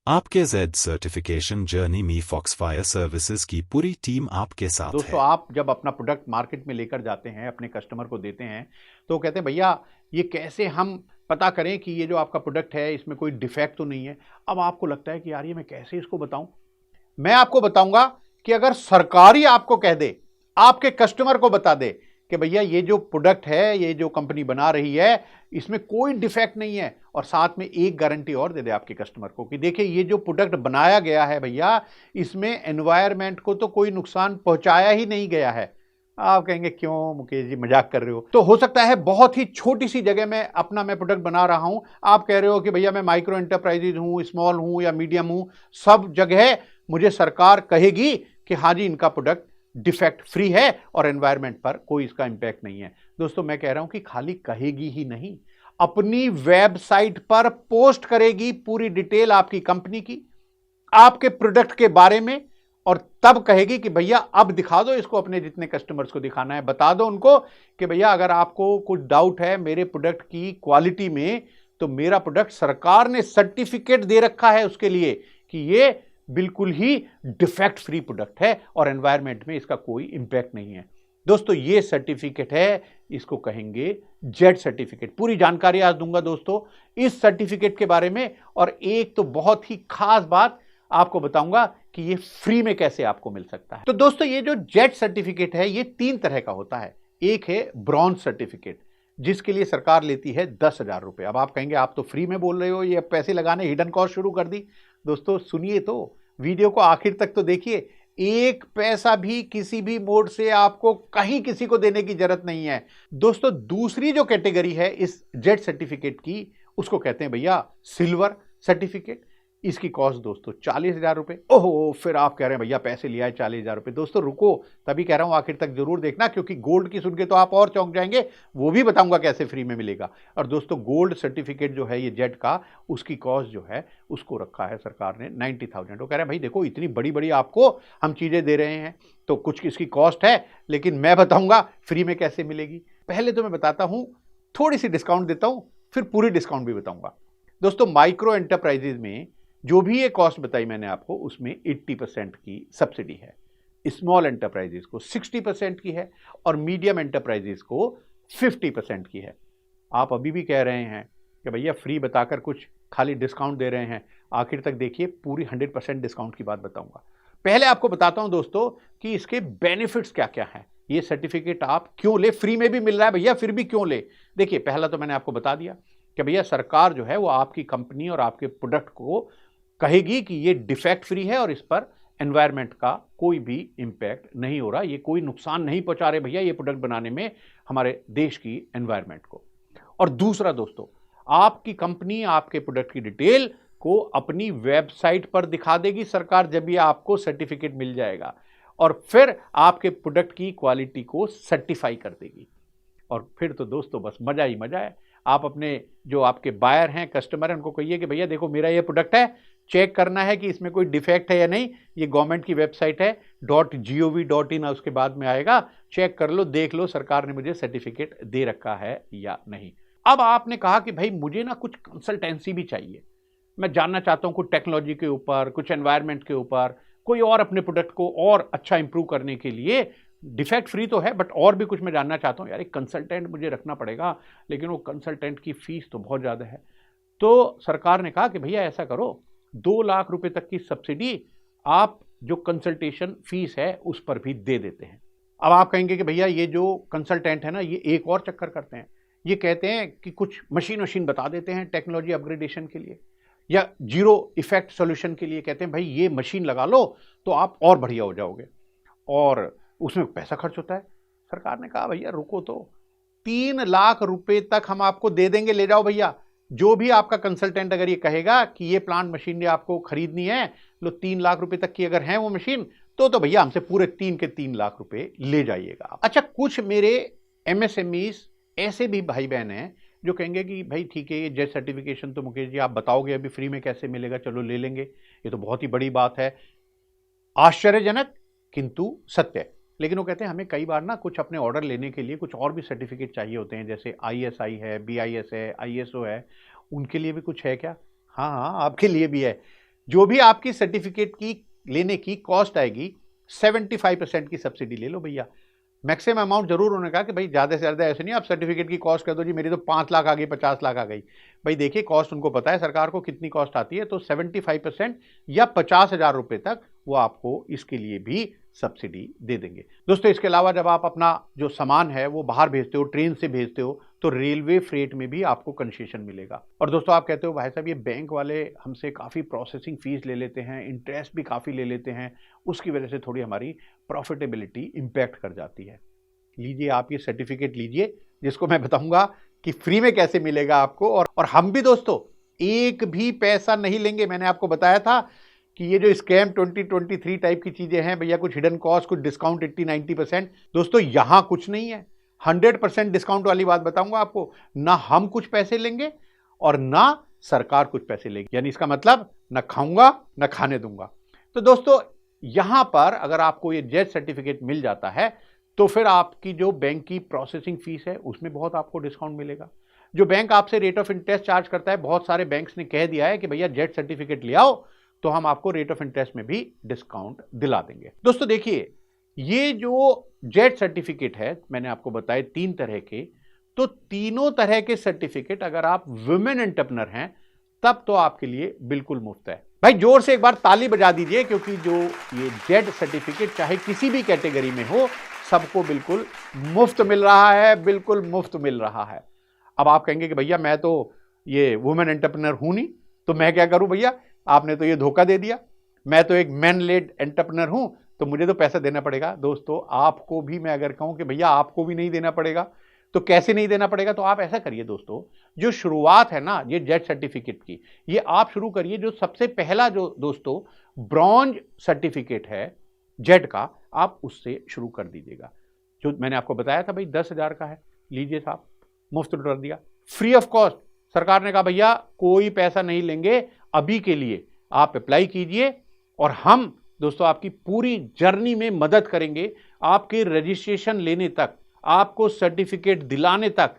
आपके Z certification journey में फॉक्सफायर services की पूरी टीम आपके साथ है। दोस्तों, आप जब अपना प्रोडक्ट मार्केट में लेकर जाते हैं, अपने कस्टमर को देते हैं, तो कहते हैं भैया ये कैसे हम पता करें कि ये जो आपका प्रोडक्ट है इसमें कोई डिफेक्ट तो नहीं है। अब आपको लगता है कि यार ये मैं कैसे इसको बताऊं। मैं आपको बताऊंगा कि अगर सरकार ही आपको कह दे, आपके कस्टमर को बता दे कि भैया ये जो प्रोडक्ट है, ये जो कंपनी बना रही है, इसमें कोई डिफेक्ट नहीं है, और साथ में एक गारंटी और दे दे आपके कस्टमर को कि देखिए ये जो प्रोडक्ट बनाया गया है भैया, इसमें एनवायरमेंट को तो कोई नुकसान पहुंचाया ही नहीं गया है। आप कहेंगे क्यों मुकेश जी मजाक कर रहे हो। तो हो सकता है बहुत ही छोटी सी जगह में मैं प्रोडक्ट बना रहा हूं, आप कह रहे हो कि भैया मैं माइक्रो एंटरप्राइजेज हूं, स्मॉल हूं या मीडियम हूं, सब जगह मुझे सरकार कहेगी कि हाँ जी इनका प्रोडक्ट डिफेक्ट फ्री है और एनवायरमेंट पर कोई इसका इंपैक्ट नहीं है। दोस्तों, मैं कह रहा हूं कि खाली कहेगी ही नहीं, अपनी वेबसाइट पर पोस्ट करेगी पूरी डिटेल आपकी कंपनी की, आपके प्रोडक्ट के बारे में, और तब कहेगी कि भैया अब दिखा दो इसको, अपने जितने कस्टमर्स को दिखाना है बता दो उनको कि भैया अगर आपको कुछ डाउट है मेरे प्रोडक्ट की क्वालिटी में, तो मेरा प्रोडक्ट सरकार ने सर्टिफिकेट दे रखा है उसके लिए कि ये बिल्कुल ही डिफेक्ट फ्री प्रोडक्ट है और एनवायरमेंट में इसका कोई इंपैक्ट नहीं है। दोस्तों, ये सर्टिफिकेट है, इसको कहेंगे जेड सर्टिफिकेट। पूरी जानकारी आज दूंगा दोस्तों इस सर्टिफिकेट के बारे में, और एक तो बहुत ही खास बात आपको बताऊंगा कि ये फ्री में कैसे आपको मिल सकता है। तो दोस्तों, ये जो जेड सर्टिफिकेट है ये 3 तरह का होता है। एक है ब्रॉन्ज सर्टिफिकेट, जिसके लिए सरकार लेती है 10,000 रुपए। अब आप कहेंगे आप तो फ्री में बोल रहे हो, ये पैसे लगाने हिडन कॉस्ट शुरू कर दी। दोस्तों सुनिए, तो वीडियो को आखिर तक तो देखिए, एक पैसा भी किसी भी मोड से आपको कहीं किसी को देने की जरूरत नहीं है। दोस्तों, दूसरी जो कैटेगरी है इस जेड सर्टिफिकेट की, उसको कहते हैं भैया सिल्वर सर्टिफिकेट। इसकी कॉस्ट दोस्तों 40,000 रुपए। ओहो, फिर आप कह रहे हैं भैया पैसे लिया है 40,000 रुपए। दोस्तों रुको, तभी कह रहा हूं आखिर तक जरूर देखना, क्योंकि गोल्ड की सुन के तो आप और चौंक जाएंगे, वो भी बताऊंगा कैसे फ्री में मिलेगा। और दोस्तों, गोल्ड सर्टिफिकेट जो है ये जेड का, उसकी कॉस्ट जो है उसको रखा है सरकार ने 90,000। वो कह रहे हैं भाई देखो इतनी बड़ी बड़ी आपको हम चीजें दे रहे हैं तो कुछ इसकी कॉस्ट है, लेकिन मैं बताऊंगा फ्री में कैसे मिलेगी। पहले तो मैं बताता हूं, थोड़ी सी डिस्काउंट देता हूं, फिर पूरी डिस्काउंट भी बताऊंगा। दोस्तों, माइक्रो एंटरप्राइजेज में जो भी ये कॉस्ट बताई मैंने आपको, उसमें 80% की सब्सिडी है, स्मॉल एंटरप्राइजेस को 60% की है, और मीडियम एंटरप्राइजेस को 50% की है। आप अभी भी कह रहे हैं कि भैया फ्री बताकर कुछ खाली डिस्काउंट दे रहे हैं, आखिर तक देखिए, पूरी 100% डिस्काउंट की बात बताऊंगा। पहले आपको बताता हूं दोस्तों कि इसके बेनिफिट्स क्या क्या हैं। ये सर्टिफिकेट आप क्यों ले, फ्री में भी मिल रहा है भैया, फिर भी क्यों ले। देखिए, पहला तो मैंने आपको बता दिया कि भैया सरकार जो है वो आपकी कंपनी और आपके प्रोडक्ट को कहेगी कि ये डिफेक्ट फ्री है और इस पर एनवायरनमेंट का कोई भी इंपैक्ट नहीं हो रहा, ये कोई नुकसान नहीं पहुंचा रहे भैया ये प्रोडक्ट बनाने में हमारे देश की एनवायरनमेंट को। और दूसरा दोस्तों, आपकी कंपनी आपके प्रोडक्ट की डिटेल को अपनी वेबसाइट पर दिखा देगी सरकार, जब ये आपको सर्टिफिकेट मिल जाएगा, और फिर आपके प्रोडक्ट की क्वालिटी को सर्टिफाई कर देगी। और फिर तो दोस्तों बस मजा ही मजा है। आप अपने जो आपके बायर हैं, कस्टमर हैं, उनको कहिए कि भैया देखो मेरा ये प्रोडक्ट है, चेक करना है कि इसमें कोई डिफेक्ट है या नहीं। ये गवर्नमेंट की वेबसाइट है .gov.in, उसके बाद में आएगा, चेक कर लो, देख लो सरकार ने मुझे सर्टिफिकेट दे रखा है या नहीं। अब आपने कहा कि भाई मुझे ना कुछ कंसल्टेंसी भी चाहिए, मैं जानना चाहता हूं कुछ टेक्नोलॉजी के ऊपर, कुछ एनवायरनमेंट के ऊपर, कोई और अपने प्रोडक्ट को और अच्छा इंप्रूव करने के लिए, डिफेक्ट फ्री तो है बट और भी कुछ मैं जानना चाहता हूं। यार एक कंसल्टेंट मुझे रखना पड़ेगा, लेकिन वो कंसल्टेंट की फीस तो बहुत ज़्यादा है। तो सरकार ने कहा कि भैया ऐसा करो, 2 लाख रुपए तक की सब्सिडी आप जो कंसल्टेशन फीस है उस पर भी दे देते हैं। अब आप कहेंगे कि भैया ये जो कंसल्टेंट है ना, ये एक और चक्कर करते हैं, ये कहते हैं कि कुछ मशीन बता देते हैं टेक्नोलॉजी अपग्रेडेशन के लिए, या जीरो इफेक्ट सोल्यूशन के लिए कहते हैं भाई ये मशीन लगा लो तो आप और बढ़िया हो जाओगे, और उसमें पैसा खर्च होता है। सरकार ने कहा भैया रुको, तो 3 लाख रुपए तक हम आपको दे देंगे, ले जाओ भैया। जो भी आपका कंसल्टेंट अगर ये कहेगा कि ये प्लांट मशीन आपको खरीदनी है, लो 3 लाख रुपए तक की अगर है वो मशीन, तो भैया हमसे पूरे 3 के 3 लाख रुपए ले जाइएगा। अच्छा, कुछ मेरे एमएसएमईज ऐसे भी भाई बहन हैं जो कहेंगे कि भाई ठीक है, ये जेड सर्टिफिकेशन तो मुकेश जी आप बताओगे अभी फ्री में कैसे मिलेगा, चलो ले लेंगे, ये तो बहुत ही बड़ी बात है, आश्चर्यजनक किंतु सत्य। लेकिन वो कहते हैं हमें कई बार ना कुछ अपने ऑर्डर लेने के लिए कुछ और भी सर्टिफिकेट चाहिए होते हैं, जैसे आईएसआई है, बीआईएस है, आईएसओ है, उनके लिए भी कुछ है क्या? हाँ हाँ, आपके लिए भी है। जो भी आपकी सर्टिफिकेट की लेने की कॉस्ट आएगी 75% की सब्सिडी ले लो भैया। मैक्सिमम अमाउंट जरूर उन्होंने कहा कि भाई ज़्यादा से ज़्यादा ऐसे नहीं आप सर्टिफिकेट की कॉस्ट कर दो जी मेरी तो 5 लाख आ गई 50 लाख आ गई। भाई देखिए कॉस्ट उनको पता है सरकार को कितनी कॉस्ट आती है, तो 75% या 50,000 रुपये तक वो आपको इसके लिए भी सब्सिडी दे देंगे। दोस्तों इसके अलावा जब आप अपना जो सामान है वो बाहर भेजते हो, ट्रेन से भेजते हो, तो रेलवे फ्रेट में भी आपको कंसेशन मिलेगा। और दोस्तों आप कहते हो भाई साहब ये बैंक वाले हमसे काफ़ी प्रोसेसिंग फीस ले लेते हैं, इंटरेस्ट भी काफ़ी ले लेते हैं, उसकी वजह से थोड़ी हमारी प्रॉफिटेबिलिटी इम्पैक्ट कर जाती है। लीजिए आप ये सर्टिफिकेट लीजिए जिसको मैं बताऊंगा कि फ्री में कैसे मिलेगा आपको। और हम भी दोस्तों एक भी पैसा नहीं लेंगे। मैंने आपको बताया था कि ये जो स्कैम 2023 टाइप की चीजें हैं भैया, कुछ हिडन कॉस्ट, कुछ डिस्काउंट 80-90%, दोस्तों यहां कुछ नहीं है। 100% डिस्काउंट वाली बात बताऊंगा आपको। ना हम कुछ पैसे लेंगे और ना सरकार कुछ पैसे लेगी, यानी इसका मतलब ना खाऊंगा ना खाने दूंगा। तो दोस्तों यहां पर अगर आपको ये जेट सर्टिफिकेट मिल जाता है तो फिर आपकी जो बैंक की प्रोसेसिंग फीस है उसमें बहुत आपको डिस्काउंट मिलेगा। जो बैंक आपसे रेट ऑफ इंटरेस्ट चार्ज करता है, बहुत सारे बैंक्स ने कह दिया है कि भैया जेट सर्टिफिकेट ले आओ तो हम आपको रेट ऑफ इंटरेस्ट में भी डिस्काउंट दिला देंगे। दोस्तों देखिए ये जो जेट सर्टिफिकेट है मैंने आपको बताया 3 तरह के, तो तीनों तरह के सर्टिफिकेट अगर आप वुमेन एंटरप्रेन्योर हैं तब तो आपके लिए बिल्कुल मुफ्त है। भाई जोर से एक बार ताली बजा दीजिए, क्योंकि जो ये जेट सर्टिफिकेट चाहे किसी भी कैटेगरी में हो सबको बिल्कुल मुफ्त मिल रहा है, बिल्कुल मुफ्त मिल रहा है। अब आप कहेंगे कि भैया मैं तो ये वुमेन एंटरप्रेन्योर हूं नहीं, तो मैं क्या करूं भैया, आपने तो ये धोखा दे दिया, मैं तो एक मैन लेड एंटरप्रेन्योर हूं तो मुझे तो पैसा देना पड़ेगा। दोस्तों आपको भी मैं अगर कहूं कि भैया आपको भी नहीं देना पड़ेगा, तो कैसे नहीं देना पड़ेगा, तो आप ऐसा करिए दोस्तों, जो शुरुआत है ना ये जेट सर्टिफिकेट की, ये आप शुरू करिए। जो सबसे पहला जो दोस्तों ब्रॉन्ज सर्टिफिकेट है जेट का, आप उससे शुरू कर दीजिएगा। जो मैंने आपको बताया था भाई 10,000 का है, लीजिए साहब मुफ्त कर दिया, फ्री ऑफ कॉस्ट। सरकार ने कहा भैया कोई पैसा नहीं लेंगे, अभी के लिए आप अप्लाई कीजिए और हम दोस्तों आपकी पूरी जर्नी में मदद करेंगे, आपके रजिस्ट्रेशन लेने तक, आपको सर्टिफिकेट दिलाने तक